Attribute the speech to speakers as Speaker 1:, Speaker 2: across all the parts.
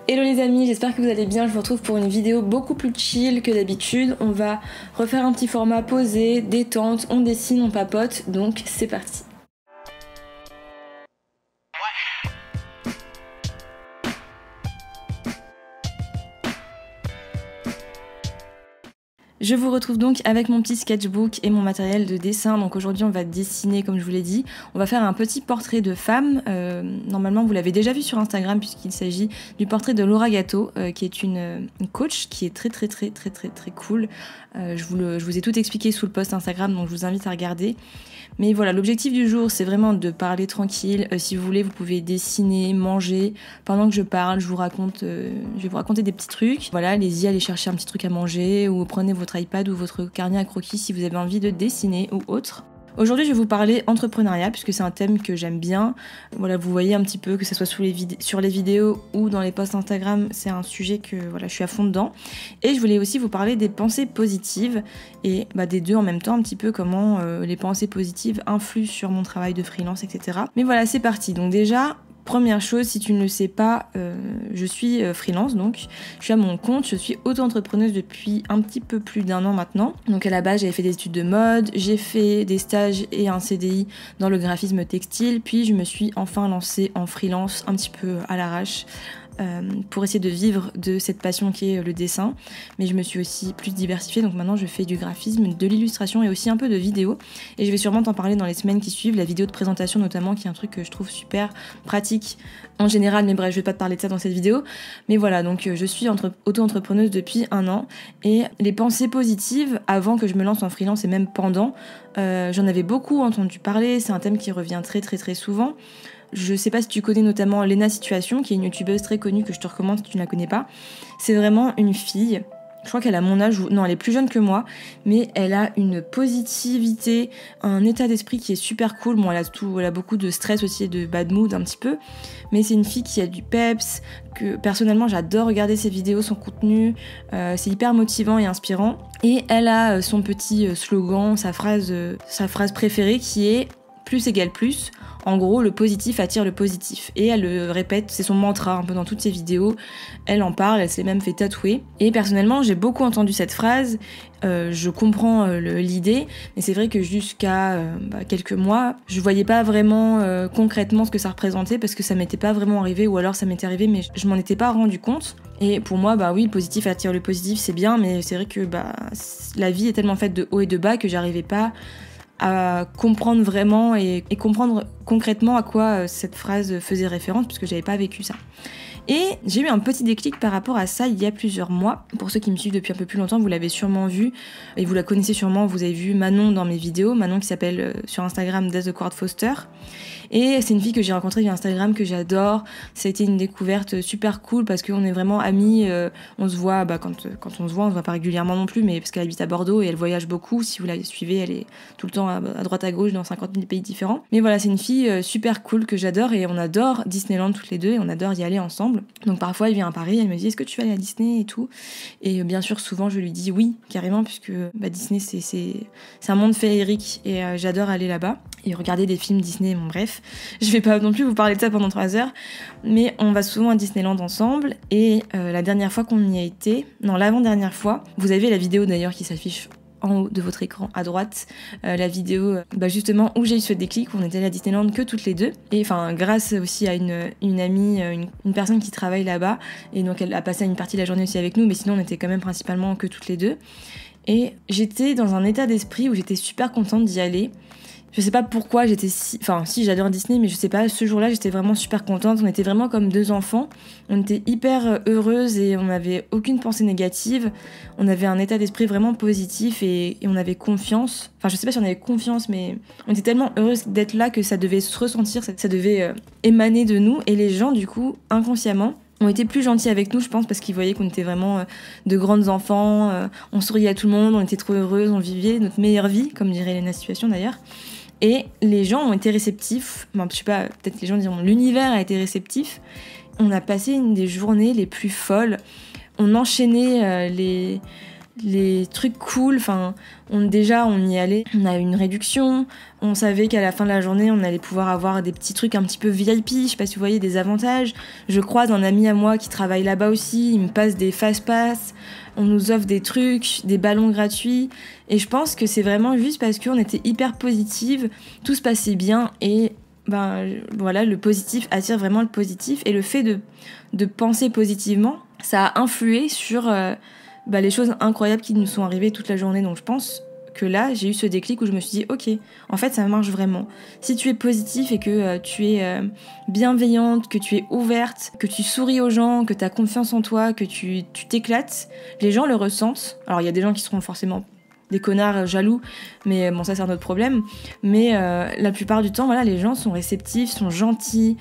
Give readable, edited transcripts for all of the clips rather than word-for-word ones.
Speaker 1: Hello les amis, j'espère que vous allez bien, je vous retrouve pour une vidéo beaucoup plus chill que d'habitude. On va refaire un petit format posé, détente, on dessine, on papote, donc c'est parti. Je vous retrouve donc avec mon petit sketchbook et mon matériel de dessin. Donc aujourd'hui on va dessiner comme je vous l'ai dit. On va faire un petit portrait de femme. Normalement vous l'avez déjà vu sur Instagram puisqu'il s'agit du portrait de Laura Gâteau qui est une coach qui est très cool. Je vous ai tout expliqué sous le post Instagram donc je vous invite à regarder. Mais voilà, l'objectif du jour, c'est vraiment de parler tranquille. Si vous voulez, vous pouvez dessiner, manger. Pendant que je parle, je vais vous raconter des petits trucs. Voilà, allez chercher un petit truc à manger ou prenez votre iPad ou votre carnet à croquis si vous avez envie de dessiner ou autre. Aujourd'hui, je vais vous parler entrepreneuriat puisque c'est un thème que j'aime bien. Voilà, vous voyez un petit peu que ce soit sur les vidéos ou dans les posts Instagram, c'est un sujet que voilà, je suis à fond dedans. Et je voulais aussi vous parler des pensées positives et des deux en même temps, un petit peu comment les pensées positives influent sur mon travail de freelance, etc. Mais voilà, c'est parti. Donc déjà, première chose, si tu ne le sais pas, je suis freelance, donc je suis à mon compte, je suis auto-entrepreneuse depuis un petit peu plus d'1 an maintenant. Donc à la base, j'avais fait des études de mode, j'ai fait des stages et un CDI dans le graphisme textile, puis je me suis enfin lancée en freelance un petit peu à l'arrache. Pour essayer de vivre de cette passion qui est le dessin, mais je me suis aussi plus diversifiée, donc maintenant je fais du graphisme, de l'illustration et aussi un peu de vidéo, et je vais sûrement t'en parler dans les semaines qui suivent, la vidéo de présentation notamment, qui est un truc que je trouve super pratique en général, mais bref, je vais pas te parler de ça dans cette vidéo, mais voilà, donc je suis auto-entrepreneuse depuis 1 an, et les pensées positives, avant que je me lance en freelance et même pendant, j'en avais beaucoup entendu parler, c'est un thème qui revient très souvent. Je sais pas si tu connais notamment Lena Situation, qui est une youtubeuse très connue que je te recommande si tu ne la connais pas. C'est vraiment une fille, je crois qu'elle a mon âge, non elle est plus jeune que moi, mais elle a une positivité, un état d'esprit qui est super cool. Bon, elle a beaucoup de stress aussi et de bad mood un petit peu, mais c'est une fille qui a du peps, que personnellement j'adore regarder ses vidéos, son contenu, c'est hyper motivant et inspirant. Et elle a son petit slogan, sa phrase préférée qui est « plus égale plus ». En gros, le positif attire le positif. Et elle le répète, c'est son mantra un peu dans toutes ses vidéos. Elle en parle, elle s'est même fait tatouer. Et personnellement, j'ai beaucoup entendu cette phrase. Je comprends l'idée, mais c'est vrai que jusqu'à quelques mois, je voyais pas vraiment concrètement ce que ça représentait parce que ça m'était pas vraiment arrivé, ou alors ça m'était arrivé, mais je m'en étais pas rendu compte. Et pour moi, oui, le positif attire le positif, c'est bien, mais c'est vrai que la vie est tellement faite de hauts et de bas que j'arrivais pas à comprendre vraiment et comprendre concrètement à quoi cette phrase faisait référence, puisque j'avais pas vécu ça. Et j'ai eu un petit déclic par rapport à ça il y a plusieurs mois. Pour ceux qui me suivent depuis un peu plus longtemps, vous l'avez sûrement vu, et vous la connaissez sûrement, vous avez vu Manon dans mes vidéos, Manon qui s'appelle sur Instagram Des The Cord Foster. Et c'est une fille que j'ai rencontrée via Instagram, que j'adore. Ça a été une découverte super cool parce qu'on est vraiment amis. On se voit, quand on se voit pas régulièrement non plus, mais parce qu'elle habite à Bordeaux et elle voyage beaucoup. Si vous la suivez, elle est tout le temps à droite à gauche dans 50 000 pays différents. Mais voilà, c'est une fille super cool que j'adore, et on adore Disneyland toutes les deux et on adore y aller ensemble. Donc parfois elle vient à Paris, elle me dit est-ce que tu vas aller à Disney et tout. Et bien sûr souvent je lui dis oui, carrément, puisque Disney c'est un monde féerique et j'adore aller là-bas et regarder des films Disney, bon bref. Je vais pas non plus vous parler de ça pendant 3 heures, mais on va souvent à Disneyland ensemble. Et la dernière fois qu'on y a été, non l'avant-dernière fois, vous avez la vidéo d'ailleurs qui s'affiche en haut de votre écran à droite, la vidéo justement où j'ai eu ce déclic, où on était allé à Disneyland que toutes les deux, et grâce aussi à une amie, une personne qui travaille là-bas, et donc elle a passé une partie de la journée aussi avec nous, mais sinon on était quand même principalement que toutes les deux. Et j'étais dans un état d'esprit où j'étais super contente d'y aller. Je sais pas pourquoi j'étais si j'adore Disney, mais je sais pas, ce jour-là j'étais vraiment super contente. On était vraiment comme 2 enfants, on était hyper heureuses et on n'avait aucune pensée négative. On avait un état d'esprit vraiment positif et on avait confiance. Enfin, je sais pas si on avait confiance, mais on était tellement heureuses d'être là que ça devait se ressentir, ça devait émaner de nous. Et les gens, du coup, inconsciemment, ont été plus gentils avec nous, je pense, parce qu'ils voyaient qu'on était vraiment de grandes enfants. On souriait à tout le monde, on était trop heureuses, on vivait notre meilleure vie, comme dirait Lena Situation d'ailleurs. Et les gens ont été réceptifs, je sais pas, peut-être les gens diront l'univers a été réceptif. On a passé une des journées les plus folles. On enchaînait les trucs cool, enfin, on y allait, on a eu une réduction, on savait qu'à la fin de la journée, on allait pouvoir avoir des petits trucs un petit peu VIP, je sais pas si vous voyez, des avantages. Je croise un ami à moi qui travaille là-bas aussi, il me passe des fast-pass, on nous offre des trucs, des ballons gratuits, et je pense que c'est vraiment juste parce qu'on était hyper positive, tout se passait bien, et voilà, le positif attire vraiment le positif, et le fait de penser positivement, ça a influé sur les choses incroyables qui nous sont arrivées toute la journée. Donc je pense que là, j'ai eu ce déclic où je me suis dit, ok, en fait, ça marche vraiment. Si tu es positif et que tu es bienveillante, que tu es ouverte, que tu souris aux gens, que tu as confiance en toi, que tu t'éclates, les gens le ressentent. Alors il y a des gens qui seront forcément des connards jaloux, mais bon, ça c'est un autre problème. Mais la plupart du temps, voilà, les gens sont réceptifs, sont gentils,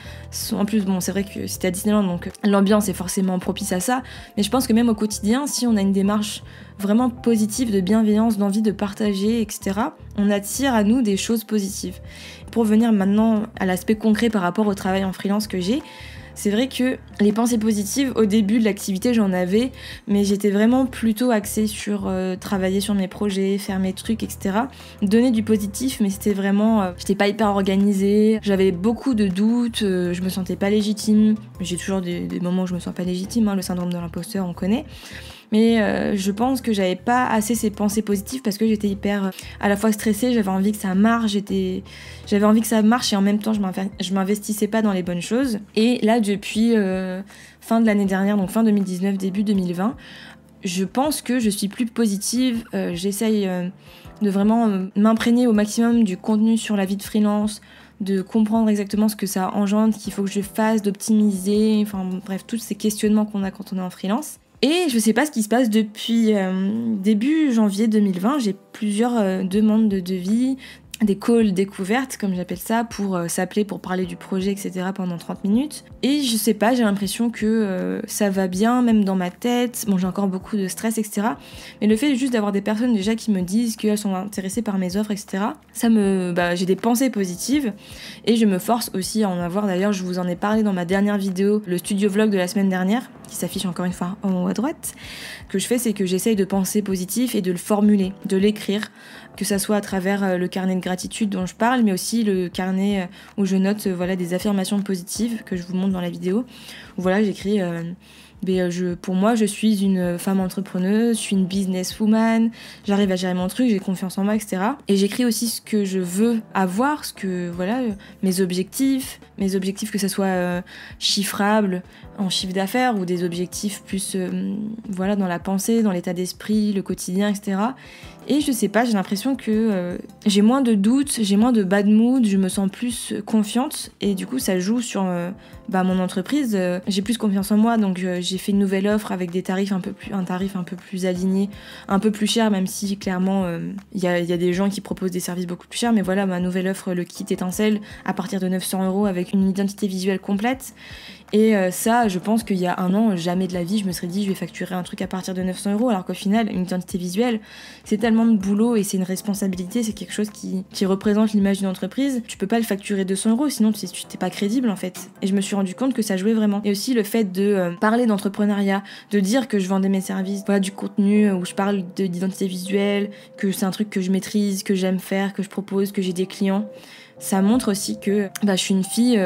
Speaker 1: en plus, bon, c'est vrai que c'était à Disneyland, donc l'ambiance est forcément propice à ça, mais je pense que même au quotidien, si on a une démarche vraiment positive, de bienveillance, d'envie de partager, etc., on attire à nous des choses positives. Pour venir maintenant à l'aspect concret par rapport au travail en freelance que j'ai, c'est vrai que les pensées positives, au début de l'activité, j'en avais, mais j'étais vraiment plutôt axée sur travailler sur mes projets, faire mes trucs, etc. Donner du positif, mais c'était vraiment... j'étais pas hyper organisée, j'avais beaucoup de doutes, je me sentais pas légitime. J'ai toujours des moments où je me sens pas légitime, hein, le syndrome de l'imposteur, on connaît. Mais je pense que j'avais pas assez ces pensées positives parce que j'étais hyper à la fois stressée, j'avais envie que ça marche, j'avais envie que ça marche et en même temps je m'investissais pas dans les bonnes choses. Et là depuis fin de l'année dernière, donc fin 2019, début 2020, je pense que je suis plus positive, j'essaye de vraiment m'imprégner au maximum du contenu sur la vie de freelance, de comprendre exactement ce que ça engendre, qu'il faut que je fasse, d'optimiser, enfin bref, tous ces questionnements qu'on a quand on est en freelance. Et je sais pas ce qui se passe depuis début janvier 2020, j'ai plusieurs demandes de devis, des calls découvertes, comme j'appelle ça, pour s'appeler, pour parler du projet, etc. pendant 30 minutes. Et je sais pas, j'ai l'impression que ça va bien, même dans ma tête. Bon, j'ai encore beaucoup de stress, etc. Mais le fait juste d'avoir des personnes déjà qui me disent qu'elles sont intéressées par mes offres, etc., j'ai des pensées positives. Et je me force aussi à en avoir. D'ailleurs, je vous en ai parlé dans ma dernière vidéo, le studio vlog de la semaine dernière, qui s'affiche encore une fois en haut à droite. Ce que je fais, c'est que j'essaye de penser positif et de le formuler, de l'écrire, que ça soit à travers le carnet de gratitude dont je parle, mais aussi le carnet où je note des affirmations positives que je vous montre dans la vidéo. Où j'écris pour moi, je suis une femme entrepreneuse, je suis une businesswoman, j'arrive à gérer mon truc, j'ai confiance en moi, etc. Et j'écris aussi ce que je veux avoir, mes objectifs que ça soit chiffrable en chiffre d'affaires ou des objectifs plus dans la pensée, dans l'état d'esprit, le quotidien, etc. Et je sais pas, j'ai l'impression que j'ai moins de doutes, j'ai moins de bad mood, je me sens plus confiante et du coup ça joue sur mon entreprise. J'ai plus confiance en moi, donc j'ai fait une nouvelle offre avec un tarif un peu plus aligné, un peu plus cher, même si clairement il y a des gens qui proposent des services beaucoup plus chers, mais voilà, ma nouvelle offre, le kit étincelle, à partir de 900 € avec une identité visuelle complète. Et ça, je pense qu'il y a un an, jamais de la vie, je me serais dit je vais facturer un truc à partir de 900 €, alors qu'au final, une identité visuelle, c'est tellement de boulot et c'est une responsabilité, c'est quelque chose qui représente l'image d'une entreprise. Tu peux pas le facturer 200 €, sinon tu t'es pas crédible en fait. Et je me suis rendu compte que ça jouait vraiment. Et aussi le fait de parler d'entrepreneuriat, de dire que je vendais mes services, du contenu où je parle d'identité visuelle, que c'est un truc que je maîtrise, que j'aime faire, que je propose, que j'ai des clients. Ça montre aussi que je suis une fille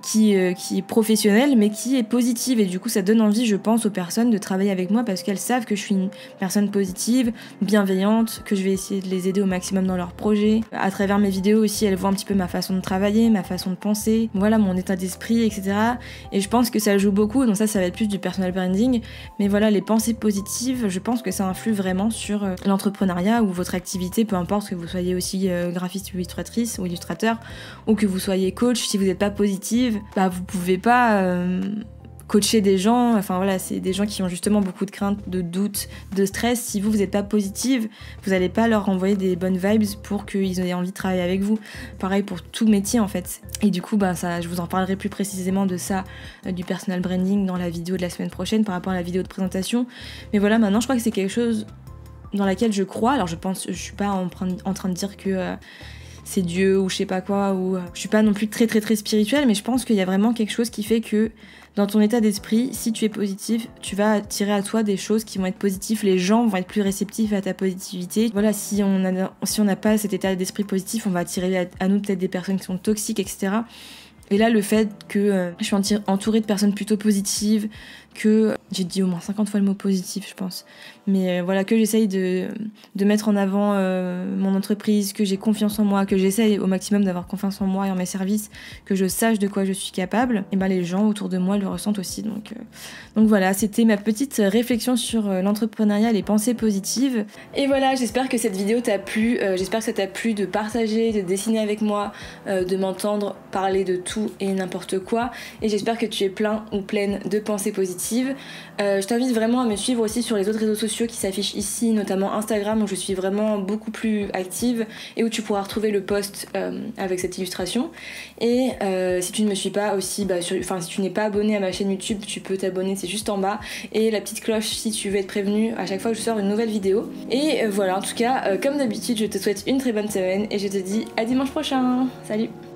Speaker 1: qui est professionnelle mais qui est positive et du coup ça donne envie, je pense, aux personnes de travailler avec moi parce qu'elles savent que je suis une personne positive, bienveillante, que je vais essayer de les aider au maximum dans leurs projets. À travers mes vidéos aussi, elles voient un petit peu ma façon de travailler, ma façon de penser, mon état d'esprit, etc. Et je pense que ça joue beaucoup, donc ça va être plus du personal branding, mais les pensées positives, je pense que ça influe vraiment sur l'entrepreneuriat ou votre activité, peu importe que vous soyez aussi graphiste ou illustratrice ou illustrateur ou que vous soyez coach. Si vous n'êtes pas positive, vous pouvez pas coacher des gens, c'est des gens qui ont justement beaucoup de craintes, de doutes, de stress. Si vous n'êtes pas positive, vous n'allez pas leur envoyer des bonnes vibes pour qu'ils aient envie de travailler avec vous. Pareil pour tout métier en fait. Et du coup, je vous en parlerai plus précisément de ça, du personal branding dans la vidéo de la semaine prochaine par rapport à la vidéo de présentation. Mais maintenant je crois que c'est quelque chose dans laquelle je crois. Alors je suis pas en train de dire que c'est Dieu ou je sais pas quoi, ou je suis pas non plus très spirituelle, mais je pense qu'il y a vraiment quelque chose qui fait que dans ton état d'esprit, si tu es positif, tu vas attirer à toi des choses qui vont être positives, les gens vont être plus réceptifs à ta positivité. Voilà, si on n'a pas cet état d'esprit positif, on va attirer à nous peut-être des personnes qui sont toxiques, etc. Et là, le fait que je suis entourée de personnes plutôt positives, que j'ai dit au moins 50 fois le mot positif, je pense. Mais voilà, que j'essaye de mettre en avant mon entreprise, que j'ai confiance en moi, que j'essaye au maximum d'avoir confiance en moi et en mes services, que je sache de quoi je suis capable, et ben les gens autour de moi le ressentent aussi. Donc voilà, c'était ma petite réflexion sur l'entrepreneuriat, les pensées positives. Et voilà, j'espère que cette vidéo t'a plu, j'espère que ça t'a plu de partager, de dessiner avec moi, de m'entendre parler de tout et n'importe quoi, et j'espère que tu es plein ou pleine de pensées positives. Je t'invite vraiment à me suivre aussi sur les autres réseaux sociaux qui s'affichent ici, notamment Instagram où je suis vraiment beaucoup plus active et où tu pourras retrouver le post avec cette illustration. Et si tu ne me suis pas aussi, si tu n'es pas abonné à ma chaîne YouTube, tu peux t'abonner, c'est juste en bas, et la petite cloche si tu veux être prévenu à chaque fois que je sors une nouvelle vidéo. Et voilà, en tout cas, comme d'habitude, je te souhaite une très bonne semaine et je te dis à dimanche prochain. Salut!